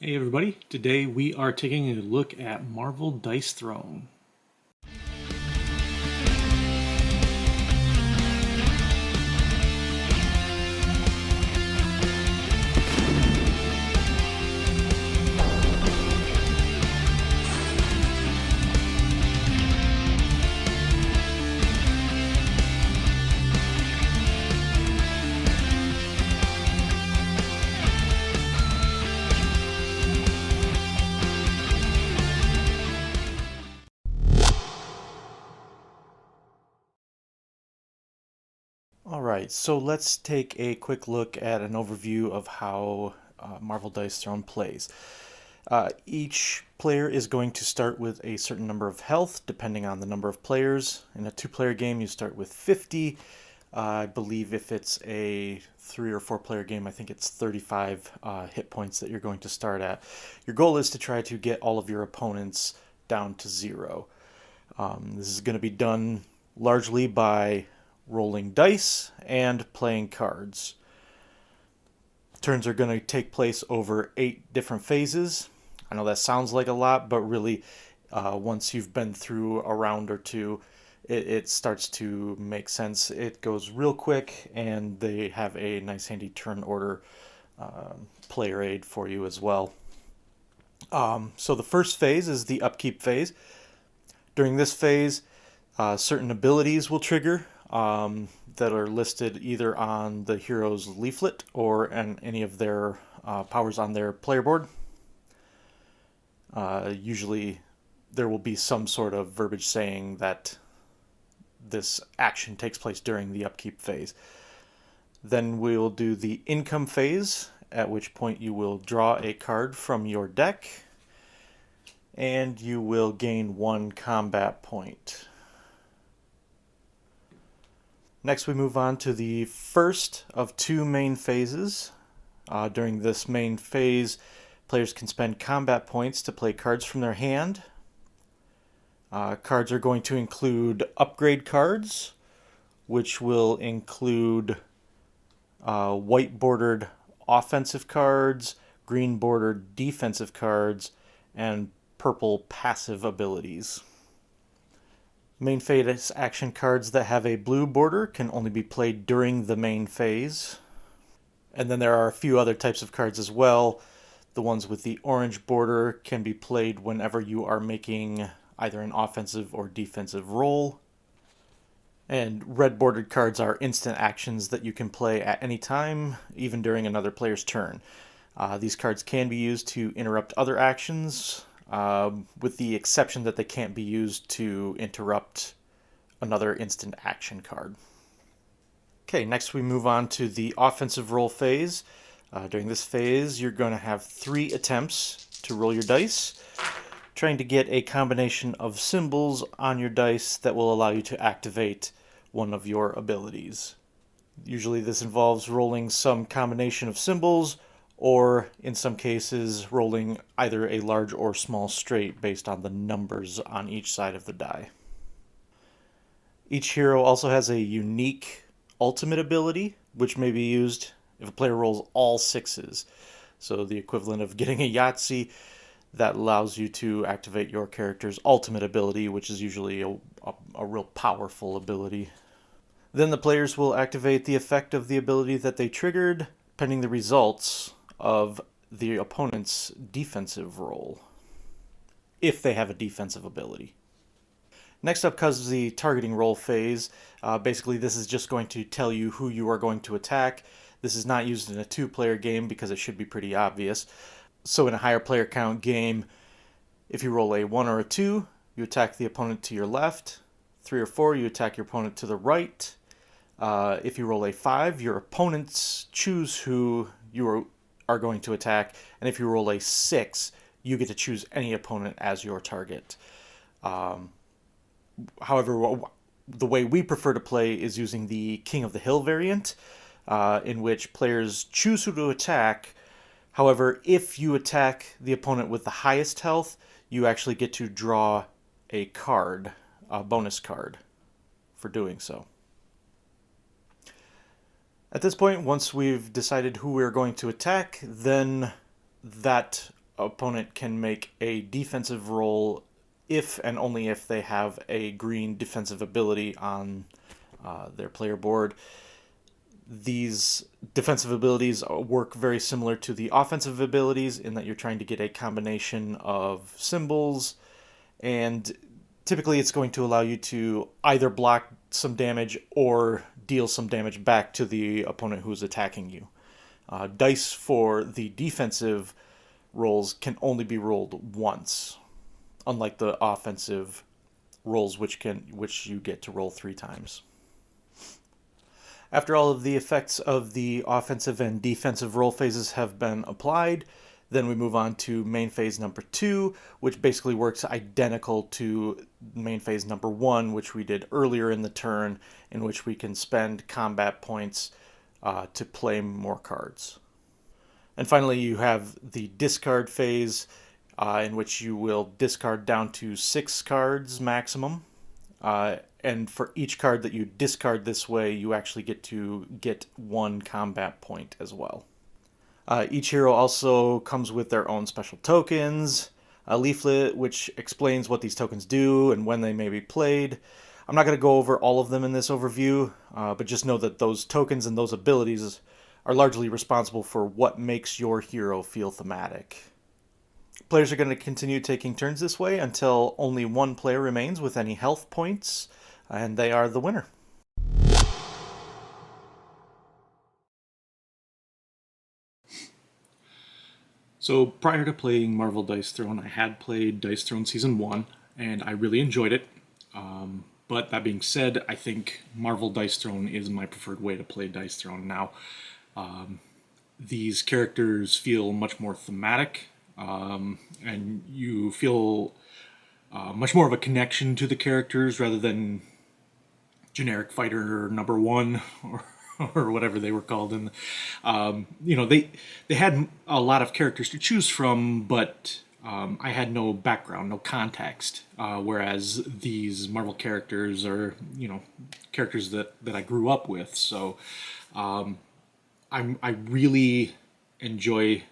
Hey everybody, today we are taking a look at Marvel Dice Throne. Alright, so let's take a quick look at an overview of how Marvel Dice Throne plays. Each player is going to start with a certain number of health, depending on the number of players. In a two-player game, you start with 50. I believe if it's a 3 or 4 player game, I think it's 35 hit points that you're going to start at. Your goal is to try to get all of your opponents down to 0. This is going to be done largely by rolling dice and playing cards. Turns are going to take place over 8 different phases. I know that sounds like a lot, but really, once you've been through a round or two, it starts to make sense. It goes real quick, and they have a nice handy turn order player aid for you as well. So the first phase is the upkeep phase. During this phase, certain abilities will trigger that are listed either on the hero's leaflet or in any of their powers on their player board. Usually, there will be some sort of verbiage saying that this action takes place during the upkeep phase. Then we'll do the income phase, at which point you will draw a card from your deck and you will gain 1 combat point. Next, we move on to the first of 2 main phases. During this main phase, players can spend combat points to play cards from their hand. Cards are going to include upgrade cards, which will include white bordered offensive cards, green bordered defensive cards, and purple passive abilities. Main phase action cards that have a blue border can only be played during the main phase. And then there are a few other types of cards as well. The ones with the orange border can be played whenever you are making either an offensive or defensive roll. And red bordered cards are instant actions that you can play at any time, even during another player's turn. These cards can be used to interrupt other actions, with the exception that they can't be used to interrupt another instant action card. Okay, next we move on to the offensive roll phase. During this phase, you're going to have 3 attempts to roll your dice, trying to get a combination of symbols on your dice that will allow you to activate one of your abilities. Usually this involves rolling some combination of symbols, or in some cases, rolling either a large or small straight based on the numbers on each side of the die. Each hero also has a unique ultimate ability, which may be used if a player rolls all 6s. So the equivalent of getting a Yahtzee that allows you to activate your character's ultimate ability, which is usually a real powerful ability. Then the players will activate the effect of the ability that they triggered, pending the results of the opponent's defensive roll, if they have a defensive ability. Next up comes the targeting roll phase. Basically, this is just going to tell you who you are going to attack. This is not used in a 2-player game because it should be pretty obvious. So in a higher player count game, if you roll a 1 or a 2, you attack the opponent to your left. 3 or 4, you attack your opponent to the right. If you roll a 5, your opponents choose who you are going to attack. And if you roll a 6, you get to choose any opponent as your target. However, the way we prefer to play is using the King of the Hill variant, in which players choose who to attack. However, if you attack the opponent with the highest health, you actually get to draw a card, a bonus card, for doing so. At this point, once we've decided who we're going to attack, then that opponent can make a defensive roll if and only if they have a green defensive ability on their player board. These defensive abilities work very similar to the offensive abilities in that you're trying to get a combination of symbols, and typically it's going to allow you to either block some damage or deal some damage back to the opponent who's attacking you. Dice for the defensive rolls can only be rolled once, unlike the offensive rolls which you get to roll 3 times. After all of the effects of the offensive and defensive roll phases have been applied, then we move on to main phase number 2, which basically works identical to main phase number 1, which we did earlier in the turn, in which we can spend combat points to play more cards. And finally, you have the discard phase, in which you will discard down to 6 cards maximum. And for each card that you discard this way, you actually get to get 1 combat point as well. Each hero also comes with their own special tokens, a leaflet which explains what these tokens do and when they may be played. I'm not going to go over all of them in this overview, but just know that those tokens and those abilities are largely responsible for what makes your hero feel thematic. Players are going to continue taking turns this way until only one player remains with any health points, and they are the winner. So prior to playing Marvel Dice Throne, I had played Dice Throne Season 1, and I really enjoyed it. But that being said, I think Marvel Dice Throne is my preferred way to play Dice Throne now. These characters feel much more thematic, and you feel much more of a connection to the characters rather than generic fighter number 1 or whatever they were called. And they had a lot of characters to choose from, but I had no background, no context. Whereas these Marvel characters are, characters that I grew up with. So I really enjoy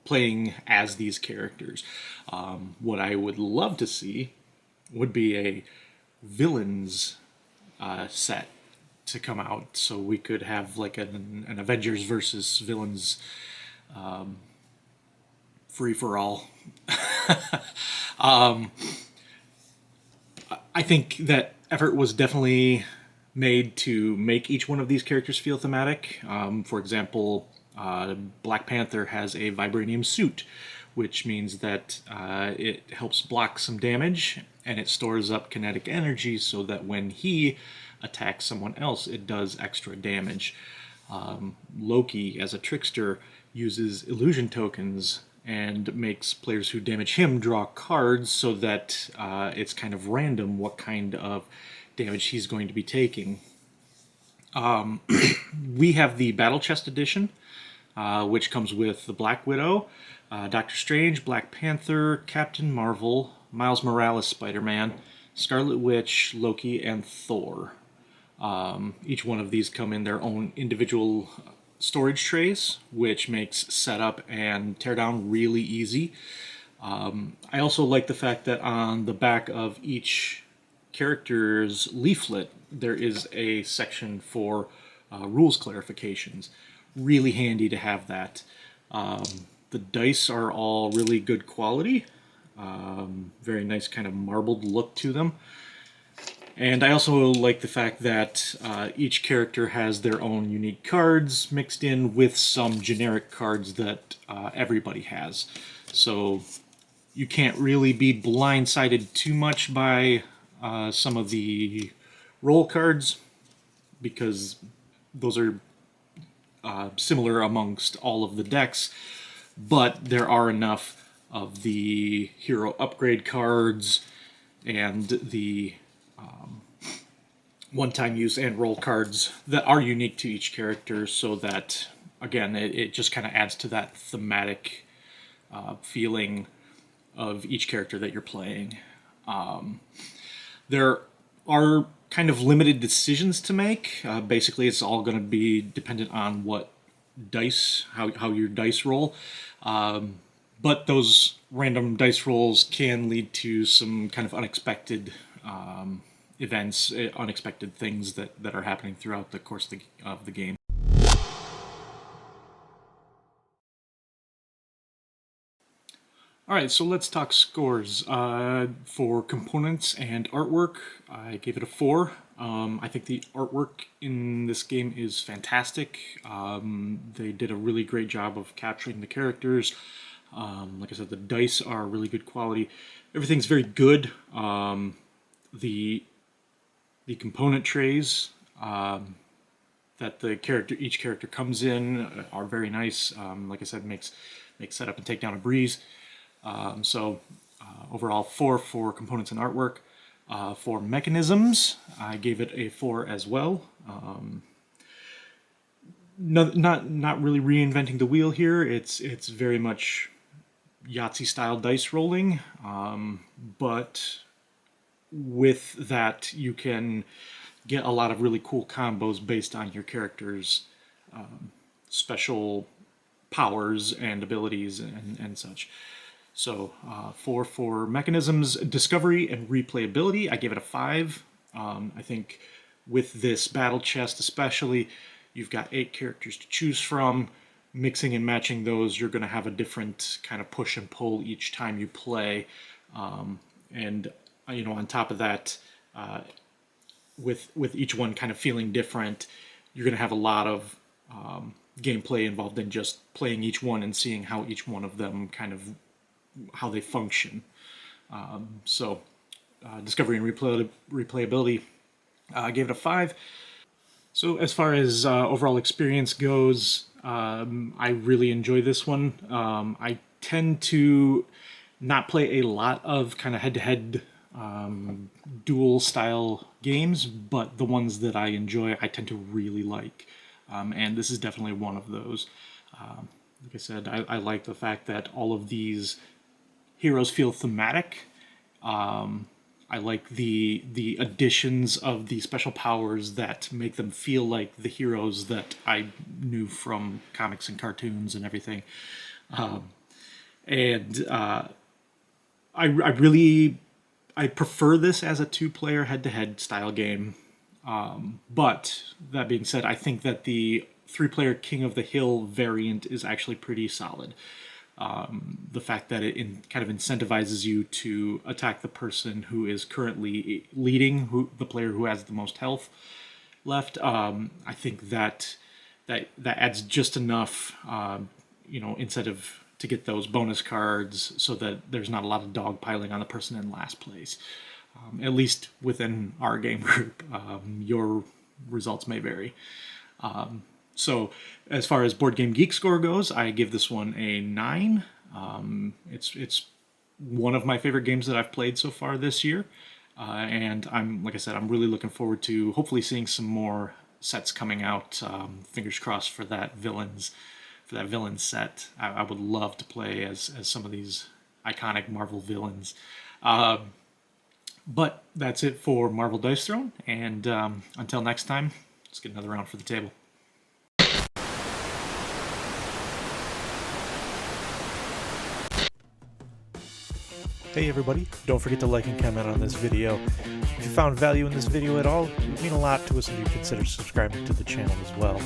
playing as these characters. What I would love to see would be a villains set to come out, so we could have like an Avengers versus villains free for all. I think that effort was definitely made to make each one of these characters feel thematic. For example, Black Panther has a vibranium suit, which means that it helps block some damage, and it stores up kinetic energy so that when he attacks someone else, it does extra damage. Loki, as a trickster, uses illusion tokens and makes players who damage him draw cards so that it's kind of random what kind of damage he's going to be taking. We have the Battle Chest Edition, which comes with the Black Widow, Doctor Strange, Black Panther, Captain Marvel, Miles Morales Spider-Man, Scarlet Witch, Loki, and Thor. Each one of these come in their own individual storage trays, which makes setup and teardown really easy. I also like the fact that on the back of each character's leaflet, there is a section for rules clarifications. Really handy to have that. The dice are all really good quality. Very nice kind of marbled look to them. And I also like the fact that each character has their own unique cards mixed in with some generic cards that everybody has. So you can't really be blindsided too much by some of the roll cards, because those are similar amongst all of the decks, but there are enough of the hero upgrade cards and the one-time use and roll cards that are unique to each character, so that, again, it just kind of adds to that thematic feeling of each character that you're playing. There are kind of limited decisions to make. Basically, it's all going to be dependent on what dice, how your dice roll. but those random dice rolls can lead to some kind of unexpected events, unexpected things that are happening throughout the course of the game. All right, so let's talk scores. For components and artwork, I gave it a 4. I think the artwork in this game is fantastic. They did a really great job of capturing the characters. Like I said, the dice are really good quality. Everything's very good. The component trays that each character comes in are very nice. Like I said, makes setup and takedown a breeze. Overall 4 for components and artwork. For mechanisms, I gave it a 4 as well. Not really reinventing the wheel here. It's very much Yahtzee style dice rolling, but with that you can get a lot of really cool combos based on your character's special powers and abilities and such. So 4 for mechanisms, discovery, and replayability. I gave it a 5. I think with this battle chest especially, you've got 8 characters to choose from. Mixing and matching those, you're going to have a different kind of push and pull each time you play. And on top of that, with each one kind of feeling different, you're going to have a lot of gameplay involved in just playing each one and seeing how each one of them kind of how they function. Discovery and replayability, I gave it a 5. So as far as overall experience goes, I really enjoy this one. I tend to not play a lot of kind of head-to-head duel style games, but the ones that I enjoy I tend to really like, and this is definitely one of those. Like I said, I like the fact that all of these heroes feel thematic. I like the additions of the special powers that make them feel like the heroes that I knew from comics and cartoons and everything. I prefer this as a 2-player head-to-head style game. But that being said, I think that the 3-player King of the Hill variant is actually pretty solid. The fact that it kind of incentivizes you to attack the person who is currently leading, the player who has the most health left. I think that adds just enough, incentive to get those bonus cards so that there's not a lot of dogpiling on the person in last place. At least within our game group, your results may vary. So as far as Board Game Geek score goes, I give this one a 9. It's one of my favorite games that I've played so far this year. And I'm really looking forward to hopefully seeing some more sets coming out. Fingers crossed for that villains set. I would love to play as some of these iconic Marvel villains. But that's it for Marvel Dice Throne, and until next time, let's get another round for the table. Hey everybody, don't forget to like and comment on this video. If you found value in this video at all, it would mean a lot to us if you consider subscribing to the channel as well.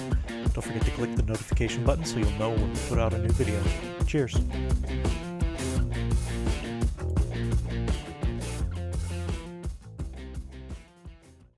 Don't forget to click the notification button so you'll know when we put out a new video. Cheers!